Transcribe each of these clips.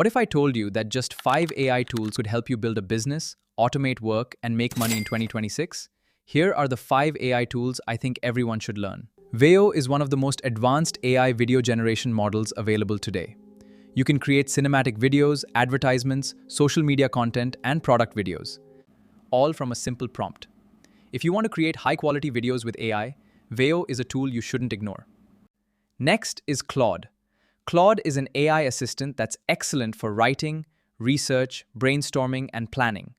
What if I told you that just 5 AI tools could help you build a business, automate work, and make money in 2026? Here are the 5 AI tools I think everyone should learn. Veo is one of the most advanced AI video generation models available today. You can create cinematic videos, advertisements, social media content, and product videos, all from a simple prompt. If you want to create high-quality videos with AI, Veo is a tool you shouldn't ignore. Next is Claude. Claude is an AI assistant that's excellent for writing, research, brainstorming, and planning.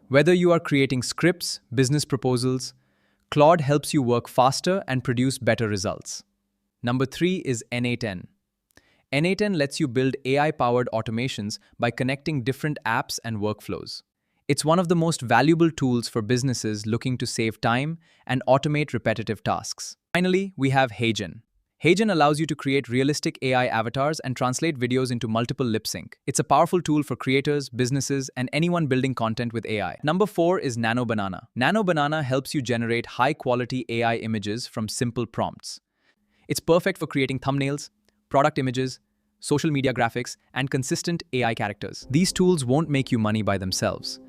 Whether you are creating scripts, business proposals, Claude helps you work faster and produce better results. Number 3 is N8N. N8N lets you build AI-powered automations by connecting different apps and workflows. It's one of the most valuable tools for businesses looking to save time and automate repetitive tasks. Finally, we have HeyGen. HeyGen allows you to create realistic AI avatars and translate videos into multiple lip sync. It's a powerful tool for creators, businesses, and anyone building content with AI. Number 4 is Nano Banana. Nano Banana helps you generate high-quality AI images from simple prompts. It's perfect for creating thumbnails, product images, social media graphics, and consistent AI characters. These tools won't make you money by themselves,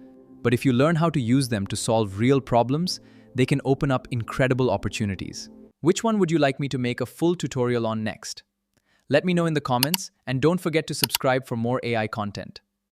but if you learn how to use them to solve real problems, they can open up incredible opportunities. Which one would you like me to make a full tutorial on next? Let me know in the comments, and don't forget to subscribe for more AI content.